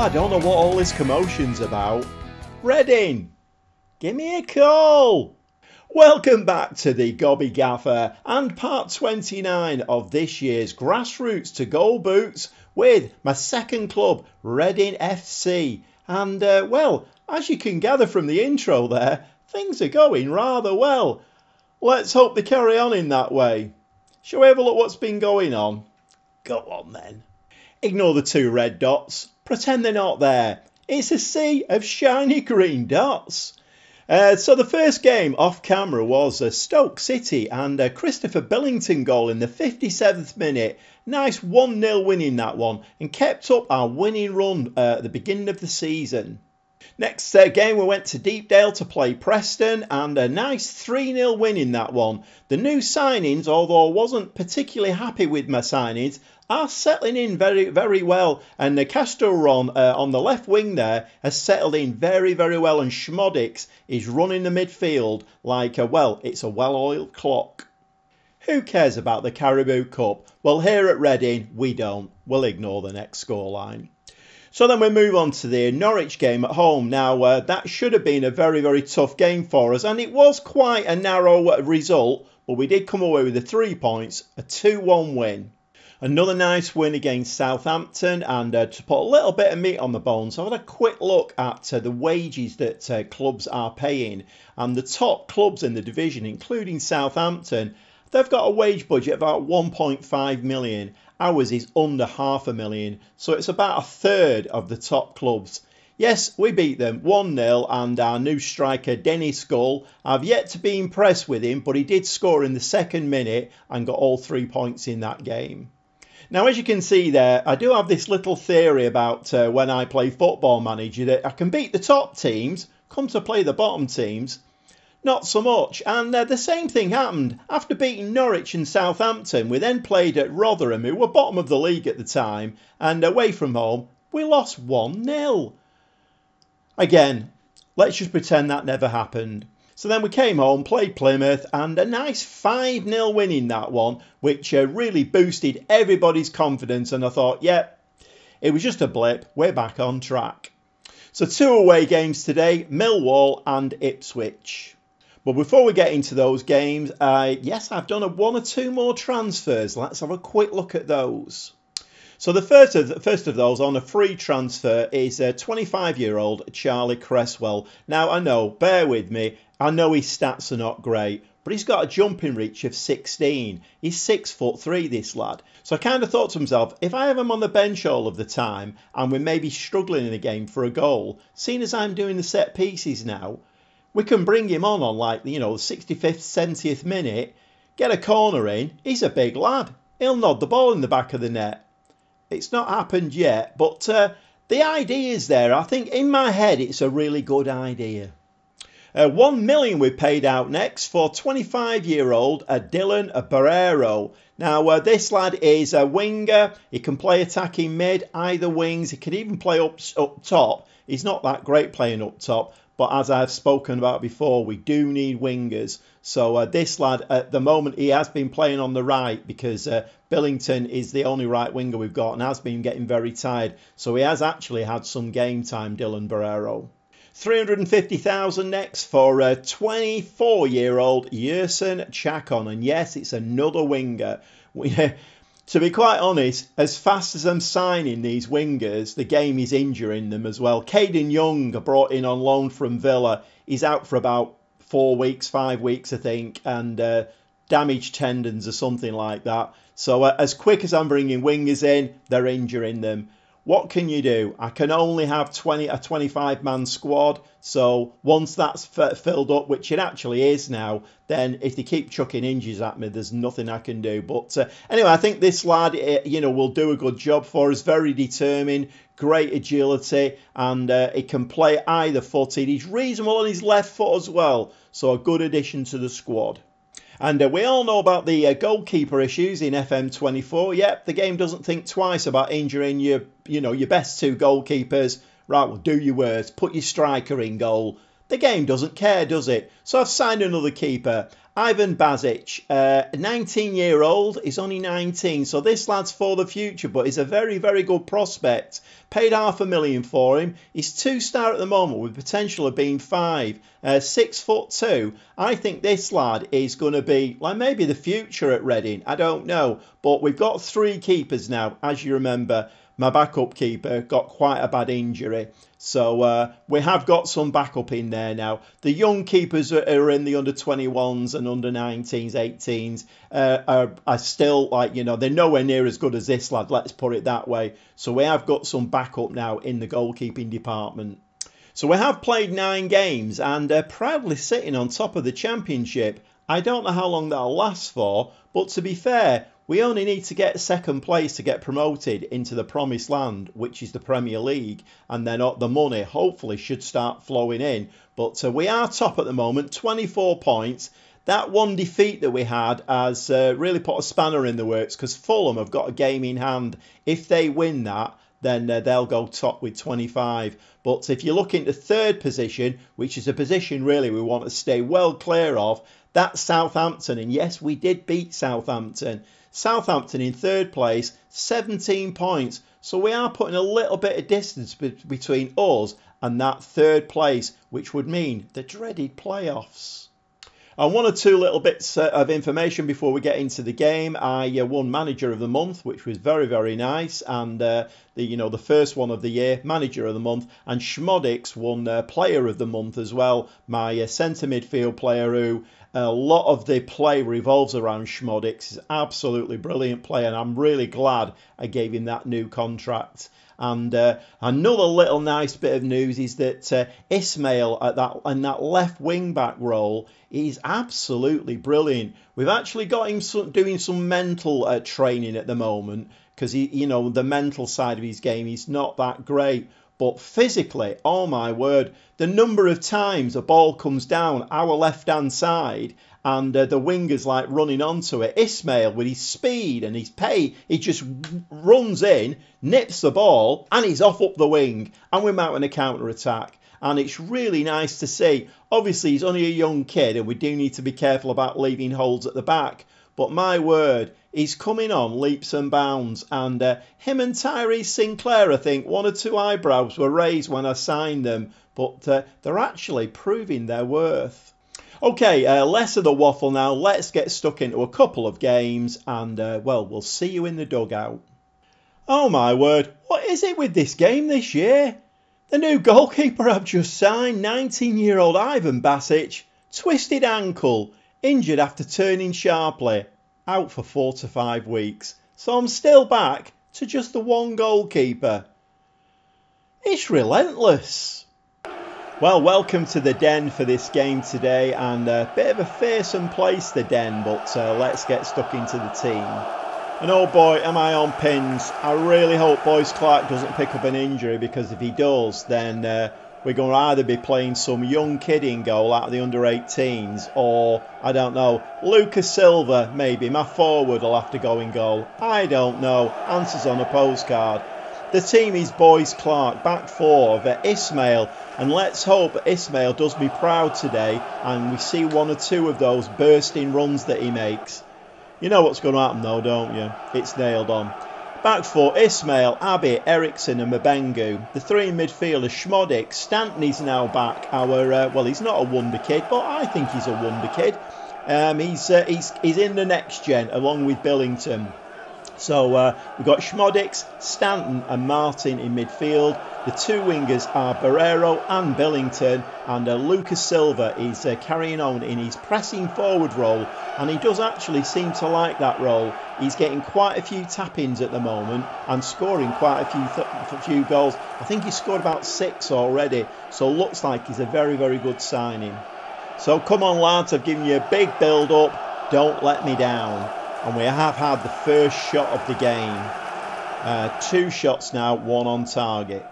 I don't know what all this commotion's about. Reading, give me a call. Welcome back to the Gobby Gaffer and part 29 of this year's Grassroots to Goal Boots with my second club, Reading FC. And well, as you can gather from the intro there, things are going rather well. Let's hope they carry on in that way. Shall we have a look what's been going on? Go on then. Ignore the two red dots. Pretend they're not there. It's a sea of shiny green dots. So the first game off camera was Stoke City and Christopher Billington goal in the 57th minute. Nice 1-0 win in that one and kept up our winning run at the beginning of the season. Next game we went to Deepdale to play Preston and a nice 3-0 win in that one. The new signings, although I wasn't particularly happy with my signings, are settling in very, very well. And the Castelron on the left wing there has settled in very, very well. And Schmodix is running the midfield like, well, it's a well-oiled clock. Who cares about the Caribou Cup? Well, here at Reading, we don't. We'll ignore the next scoreline. So then we move on to the Norwich game at home. Now, that should have been a very, very tough game for us. And it was quite a narrow result. But we did come away with the 3 points, a 2-1 win. Another nice win against Southampton, and to put a little bit of meat on the bones, I've had a quick look at the wages that clubs are paying. And the top clubs in the division, including Southampton, they've got a wage budget of about 1.5 million. Ours is under $500,000, so it's about a third of the top clubs. Yes, we beat them 1-0, and our new striker Dennis Gull, I've yet to be impressed with him, but he did score in the second minute and got all 3 points in that game. Now, as you can see there, I do have this little theory about when I play Football Manager that I can beat the top teams, come to play the bottom teams, not so much. And the same thing happened. After beating Norwich and Southampton, we then played at Rotherham, who were bottom of the league at the time, and away from home, we lost 1-0. Again, let's just pretend that never happened. So then we came home, played Plymouth, and a nice 5-0 win in that one, which really boosted everybody's confidence. And I thought, yep, it was just a blip. We're back on track. So 2 away games today, Millwall and Ipswich. But before we get into those games, yes, I've done 1 or 2 more transfers. Let's have a quick look at those. So the first of those on a free transfer is 25-year-old Charlie Cresswell. Now, I know, bear with me, I know his stats are not great, but he's got a jumping reach of 16. He's 6'3", this lad. So I kind of thought to myself, if I have him on the bench all of the time and we may be struggling in a game for a goal, seeing as I'm doing the set pieces now, we can bring him on like, you know, the 65th, 70th minute, get a corner in. He's a big lad. He'll nod the ball in the back of the net. It's not happened yet, but the idea is there. I think in my head it's a really good idea. 1 million we paid out next for 25-year-old Dylan Barrero. Now, this lad is a winger. He can play attacking mid, either wings. He can even play up top. He's not that great playing up top, but as I've spoken about before, we do need wingers. So this lad, at the moment, he has been playing on the right because Billington is the only right winger we've got and has been getting very tired. So he has actually had some game time, Dylan Barrero. 350,000 next for 24-year-old Yerson Chacon. And yes, it's another winger. To be quite honest, as fast as I'm signing these wingers, the game is injuring them as well. Caden Young, brought in on loan from Villa, he's out for about 4 weeks, 5 weeks, I think, and damaged tendons or something like that. So as quick as I'm bringing wingers in, they're injuring them. What can you do? I can only have a 25-man squad. So once that's filled up, which it actually is now, then if they keep chucking injuries at me, there's nothing I can do. But anyway, I think this lad, will do a good job for us. Very determined, great agility, and he can play either footed. He's reasonable on his left foot as well. So a good addition to the squad. And we all know about the goalkeeper issues in FM24. Yep, the game doesn't think twice about injuring your best 2 goalkeepers. Right, well, do your worst. Put your striker in goal. the game doesn't care, does it? So I've signed another keeper, Ivan Basic, a 19-year-old. He's only 19, so this lad's for the future, but he's a very, very good prospect. Paid $500,000 for him. He's 2-star at the moment with potential of being 5. 6'2". I think this lad is going to be like maybe the future at Reading. I don't know, but we've got 3 keepers now. As you remember, my backup keeper got quite a bad injury. So we have got some backup in there now. The young keepers are in the under-21s and under-19s, 18s are still, like, you know, they're nowhere near as good as this lad, let's put it that way. So we have got some backup now in the goalkeeping department. So we have played 9 games and proudly sitting on top of the championship. I don't know how long that'll last for, but to be fair, we only need to get 2nd place to get promoted into the promised land, which is the Premier League, and then the money hopefully should start flowing in. But we are top at the moment, 24 points. That one defeat that we had has really put a spanner in the works, because Fulham have got a game in hand. If they win that, then they'll go top with 25. But if you look into 3rd position, which is a position really we want to stay well clear of, that's Southampton. And yes, we did beat Southampton. Southampton in 3rd place, 17 points. So we are putting a little bit of distance between us and that 3rd place, which would mean the dreaded playoffs. And 1 or 2 little bits of information before we get into the game. I won Manager of the Month, which was very, very nice. And the first one of the year, Manager of the Month. And Schmodix won Player of the Month as well. My centre midfield player, who a lot of the play revolves around Schmodix. He's absolutely brilliant player, and I'm really glad I gave him that new contract. And another little nice bit of news is that Ismail in that left wing back role is absolutely brilliant. We've actually got him doing some mental training at the moment, because the mental side of his game is not that great. But physically, oh my word, the number of times a ball comes down our left-hand side and the winger's like running onto it. Ismail, with his speed and his pay, he just runs in, nips the ball, and he's off up the wing. And we're mounting a counter-attack. And it's really nice to see. Obviously, he's only a young kid, and we do need to be careful about leaving holes at the back. But my word, he's coming on leaps and bounds. And him and Tyrese Sinclair, I think, 1 or 2 eyebrows were raised when I signed them. But they're actually proving their worth. OK, less of the waffle now. Let's get stuck into a couple of games. And, well, we'll see you in the dugout. Oh, my word. What is it with this game this year? The new goalkeeper I've just signed, 19-year-old Ivan Basic, twisted ankle, injured after turning sharply, out for 4 to 5 weeks. So I'm still back to just the 1 goalkeeper. It's relentless. Well, welcome to the Den for this game today, and a bit of a fearsome place, the Den, but let's get stuck into the team. And oh boy, am I on pins. I really hope Boyce Clark doesn't pick up an injury, because if he does, then we're going to either be playing some young kid in goal out of the under-18s, or, I don't know, Lucas Silva, maybe. My forward will have to go in goal. I don't know. Answers on a postcard. The team is Boyce Clark, back 4 of Ismail, and let's hope Ismail does me proud today and we see 1 or 2 of those bursting runs that he makes. You know what's going to happen though, don't you? It's nailed on. Back 4, Ismail, Abbey, Eriksson and Mabengu. The 3 in midfield are Schmodix. Stanton is now back. Well, he's not a wonder kid, but I think he's a wonder kid. He's in the next gen along with Billington. So we've got Schmodix, Stanton and Martin in midfield. The 2 wingers are Barrero and Billington, and Lucas Silva is carrying on in his pressing forward role, and he does actually seem to like that role. He's getting quite a few tap-ins at the moment and scoring quite a few goals. I think he's scored about 6 already, so looks like he's a very, very good signing. So come on lads, I've given you a big build-up, don't let me down. And we have had the first shot of the game. 2 shots now, 1 on target.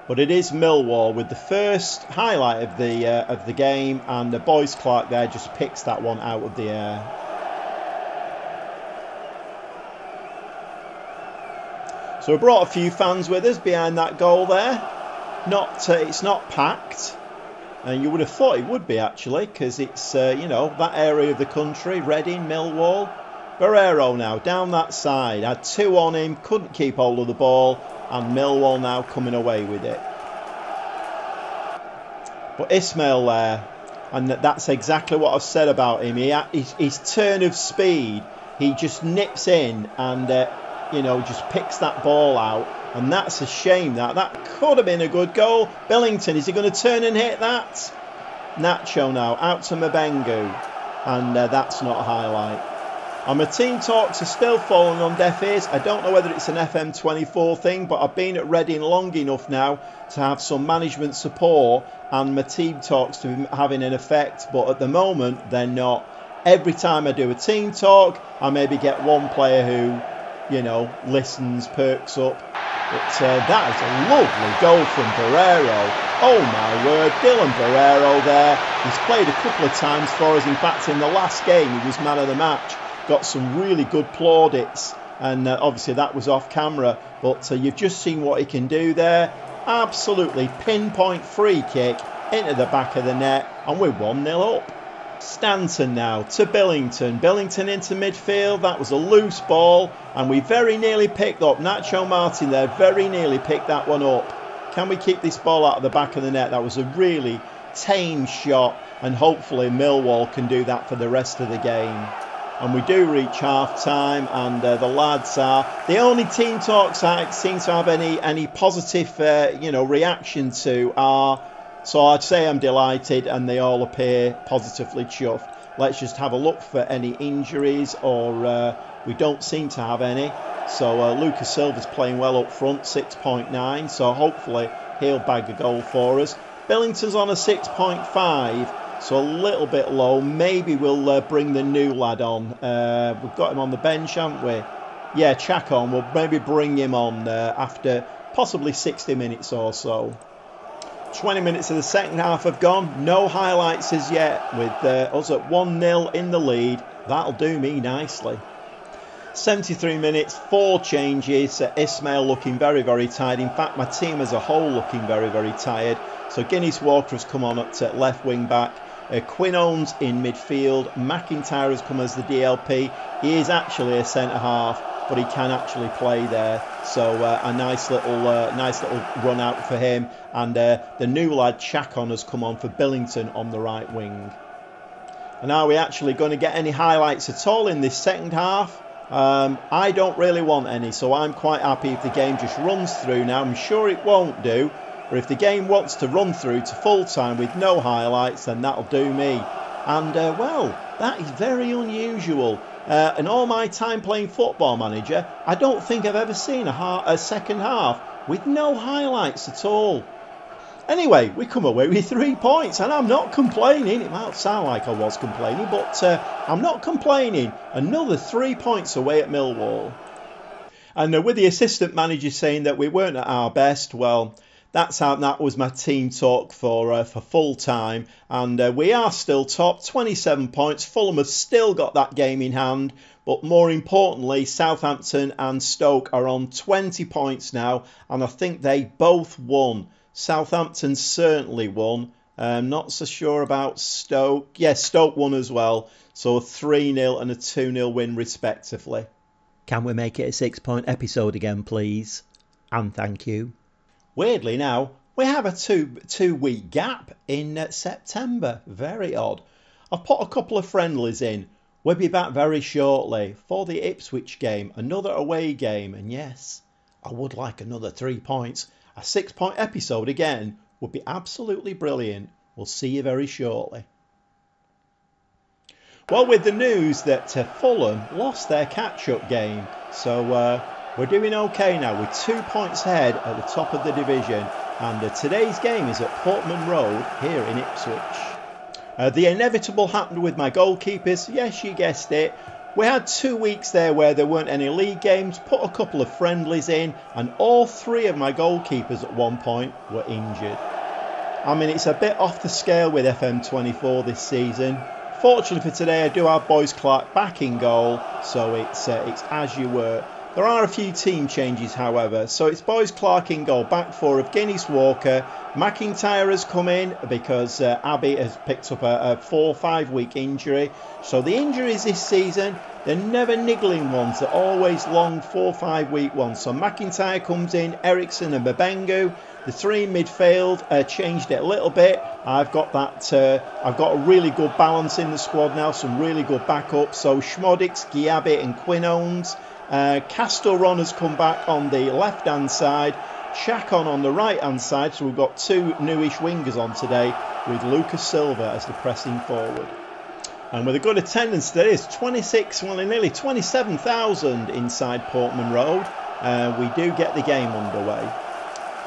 But it is Millwall with the first highlight of the game, and the Boyce Clark there just picks that one out of the air. So we brought a few fans with us behind that goal there. it's not packed. And you would have thought it would be, actually, because it's, you know, that area of the country, Reading, Millwall. Barreiro now, down that side, had 2 on him, couldn't keep hold of the ball, and Millwall now coming away with it. But Ismail there, and that's exactly what I've said about him. His turn of speed, he just nips in and, you know, just picks that ball out. And that's a shame. That could have been a good goal. Billington, is he going to turn and hit that? Nacho now, out to Mabengu. And that's not a highlight. And my team talks are still falling on deaf ears. I don't know whether it's an FM24 thing, but I've been at Reading long enough now to have some management support and my team talks to be having an effect. But at the moment, they're not. Every time I do a team talk, I maybe get one player who, you know, listens, perks up. But that is a lovely goal from Barreiro. Oh my word, Dylan Barreiro there. He's played a couple of times for us. In fact, in the last game, he was man of the match. Got some really good plaudits. And obviously that was off camera. But you've just seen what he can do there. Absolutely pinpoint free kick into the back of the net. And we're 1-0 up. Stanton now to Billington. Billington into midfield. That was a loose ball. And we very nearly picked up. Nacho Martin there very nearly picked that one up. Can we keep this ball out of the back of the net? That was a really tame shot. And hopefully Millwall can do that for the rest of the game. And we do reach half time. And the lads are the only team talks I seem to have any positive you know, reaction to are. So I'd say I'm delighted and they all appear positively chuffed. Let's just have a look for any injuries or we don't seem to have any. So Lucas Silva's playing well up front, 6.9. So hopefully he'll bag a goal for us. Billington's on a 6.5. So a little bit low. Maybe we'll bring the new lad on. We've got him on the bench, haven't we? Yeah, Chacon. We'll maybe bring him on after possibly 60 minutes or so. 20 minutes of the second half have gone. No highlights as yet with us at 1-0 in the lead. That'll do me nicely. 73 minutes, 4 changes. Ismail looking very, very tired. In fact, my team as a whole looking very, very tired. So Guinness Walker has come on at left wing back. Quinones in midfield. McIntyre has come as the DLP. He is actually a centre half, but he can actually play there. So a nice little run out for him. And the new lad Chacon has come on for Billington on the right wing. And are we actually going to get any highlights at all in this second half? I don't really want any, so I'm quite happy if the game just runs through now. I'm sure it won't do. Or if the game wants to run through to full time with no highlights, then that'll do me. And well, that is very unusual. In all my time playing Football Manager, I don't think I've ever seen a second half with no highlights at all. Anyway, we come away with 3 points and I'm not complaining. It might sound like I was complaining, but I'm not complaining. Another 3 points away at Millwall. And with the assistant manager saying that we weren't at our best, well, that was my team talk for full time. And we are still top, 27 points. Fulham have still got that game in hand. But more importantly, Southampton and Stoke are on 20 points now. And I think they both won. Southampton certainly won. Not so sure about Stoke. Yes, Stoke won as well. So a 3-0 and a 2-0 win respectively. Can we make it a 6-point episode again, please? And thank you. Weirdly now, we have a two-week gap in September. Very odd. I've put a couple of friendlies in. We'll be back very shortly for the Ipswich game. Another away game. And yes, I would like another 3 points. A 6-point episode again would be absolutely brilliant. We'll see you very shortly. Well, with the news that Fulham lost their catch-up game. So we're doing okay now. We're 2 points ahead at the top of the division. And today's game is at Portman Road here in Ipswich. The inevitable happened with my goalkeepers. Yes, you guessed it. We had 2 weeks there where there weren't any league games, put a couple of friendlies in, and all 3 of my goalkeepers at one point were injured. I mean, it's a bit off the scale with FM24 this season. Fortunately for today, I do have Boyce Clark back in goal, so it's as you were. There are a few team changes, however. So it's Boyce Clark in goal, back four of Guinness Walker. McIntyre has come in because Abbey has picked up a 4-5 week injury. So the injuries this season, they're never niggling ones. They're always long 4-5 week ones. So McIntyre comes in, Eriksson and Mabengu. The three in midfield changed it a little bit. I've got that. I've got a really good balance in the squad now. Some really good backups. So Schmodix, Giabi and Quinones. Castelron has come back on the left hand side. Chacon on the right hand side. So we've got two newish wingers on today with Lucas Silva as the pressing forward. And with a good attendance, there is 26, well, nearly 27,000 inside Portman Road. We do get the game underway.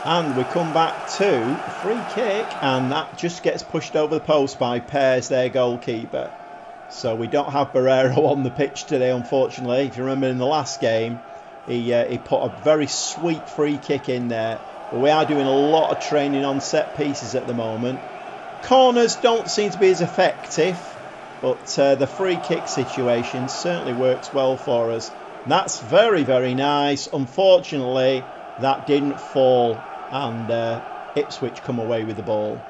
And we come back to a free kick, and that just gets pushed over the post by Pears, their goalkeeper. So we don't have Barrero on the pitch today, unfortunately. If you remember in the last game, he put a very sweet free kick in there. But we are doing a lot of training on set pieces at the moment. Corners don't seem to be as effective, but the free kick situation certainly works well for us. And that's very, very nice. Unfortunately, that didn't fall, and Ipswich come away with the ball.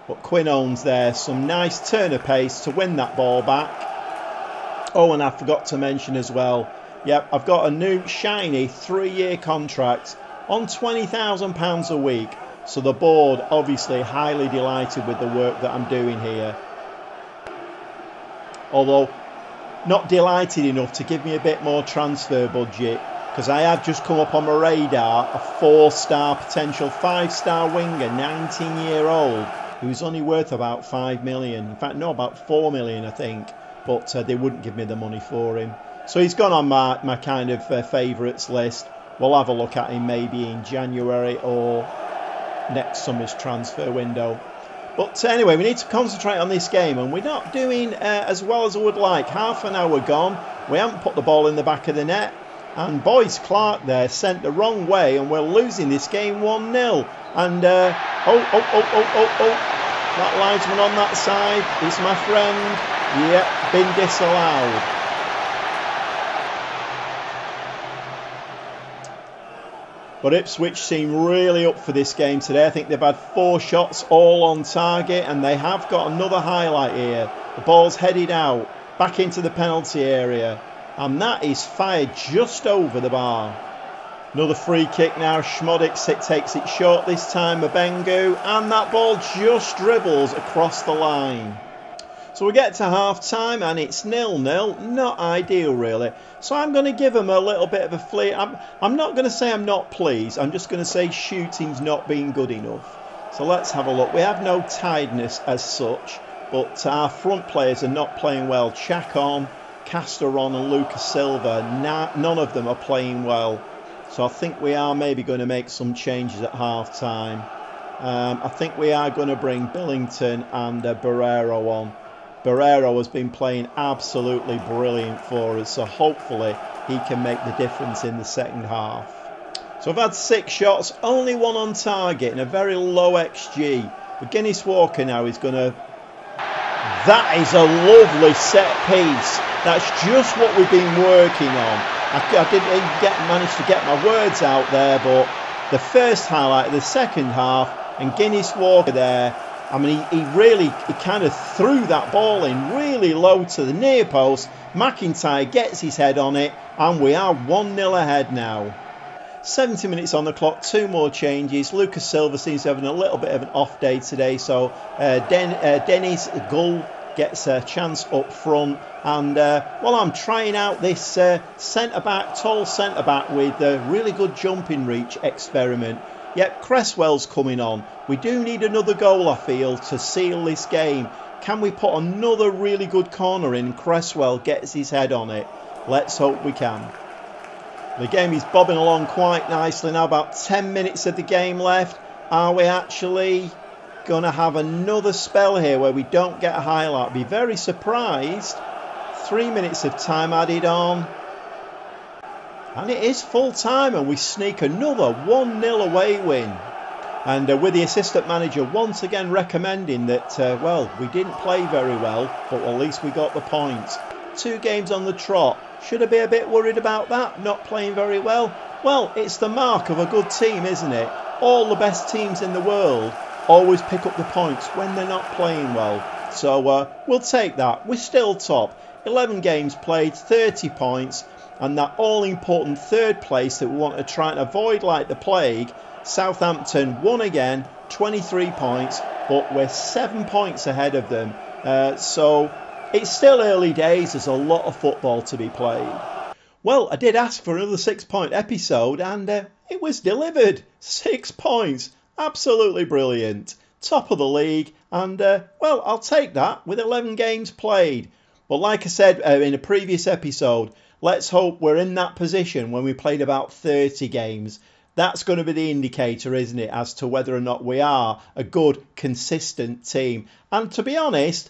But Quinones there, some nice turn of pace to win that ball back. Oh, and I forgot to mention as well, yep, I've got a new shiny 3-year contract on £20,000 a week. So the board obviously highly delighted with the work that I'm doing here. Although not delighted enough to give me a bit more transfer budget, because I have just come up on my radar a 4-star potential 5-star winger, 19-year-old, who's only worth about 5 million. In fact, no, about 4 million, I think. But they wouldn't give me the money for him. So he's gone on my kind of favourites list. We'll have a look at him maybe in January or next summer's transfer window. But anyway, we need to concentrate on this game, and we're not doing as well as I would like. Half an hour gone. We haven't put the ball in the back of the net. And Boyce Clark there sent the wrong way, and we're losing this game 1-0. And that linesman on that side is my friend. Yep, been disallowed. But Ipswich seem really up for this game today. I think they've had 4 shots all on target, and they have got another highlight here. The ball's headed out, back into the penalty area, and that is fired just over the bar. Another free kick now. Schmodix takes it short this time, Mabengu, and that ball just dribbles across the line. So we get to half time and it's 0-0. Not ideal really. So I'm going to give them a little bit of a flea. I'm not going to say I'm not pleased. I'm just going to say shooting's not been good enough. So let's have a look. We have no tiredness as such, but our front players are not playing well. Chacon, Castelron and Lucas Silva, none of them are playing well. So I think we are maybe going to make some changes at half time. I think we are going to bring Billington and Barrero on. Barrero has been playing absolutely brilliant for us, so hopefully he can make the difference in the second half. So I've had 6 shots, only 1 on target and a very low XG. But Guinness Walker now is going to... That is a lovely set piece. That's just what we've been working on. I didn't even manage to get my words out there, but the first highlight of the second half, and Guinness Walker there, I mean, he kind of threw that ball in really low to the near post. McIntyre gets his head on it, and we are 1-0 ahead now. 70 minutes on the clock, 2 more changes. Lucas Silva seems to be having a little bit of an off day today, so Dennis Gull gets a chance up front. And while I'm trying out this centre-back, tall centre-back with a really good jumping reach experiment, yep, Cresswell's coming on. We do need another goal, I feel, to seal this game. Can we put another really good corner in? Cresswell gets his head on it. Let's hope we can. The game is bobbing along quite nicely now. About 10 minutes of the game left. Are we actually going to have another spell here where we don't get a highlight? I'd be very surprised. 3 minutes of time added on. And it is full time, and we sneak another 1-0 away win. And with the assistant manager once again recommending that, well, we didn't play very well, but at least we got the points. 2 games on the trot, Should I be a bit worried about that? Not playing very well? Well, it's the mark of a good team, isn't it? All the best teams in the world always pick up the points when they're not playing well. So we'll take that. We're still top. 11 games played, 30 points, and that all-important third place that we want to try and avoid like the plague. Southampton won again, 23 points, but we're 7 points ahead of them. So it's still early days. There's a lot of football to be played. Well, I did ask for another 6-point episode, and it was delivered. 6 points. Absolutely brilliant. Top of the league, and well, I'll take that with 11 games played. But like I said in a previous episode, let's hope we're in that position when we played about 30 games. That's going to be the indicator, isn't it, as to whether or not we are a good, consistent team. And to be honest,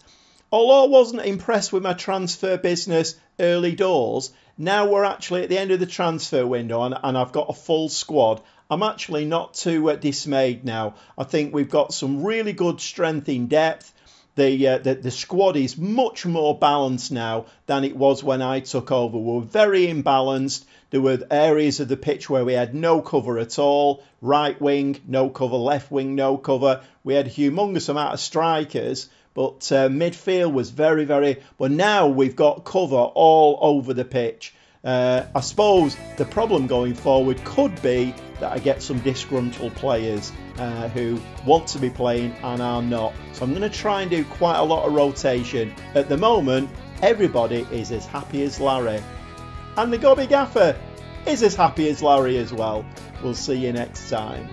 although I wasn't impressed with my transfer business early doors, now we're actually at the end of the transfer window and I've got a full squad. I'm actually not too dismayed now. I think we've got some really good strength in depth. The squad is much more balanced now than it was when I took over. We were very imbalanced. There were areas of the pitch where we had no cover at all. Right wing, no cover. Left wing, no cover. We had a humongous amount of strikers. But midfield was very, But now we've got cover all over the pitch. I suppose the problem going forward could be that I get some disgruntled players who want to be playing and are not. So I'm going to try and do quite a lot of rotation. At the moment, everybody is as happy as Larry. And the Gobby Gaffer is as happy as Larry as well. We'll see you next time.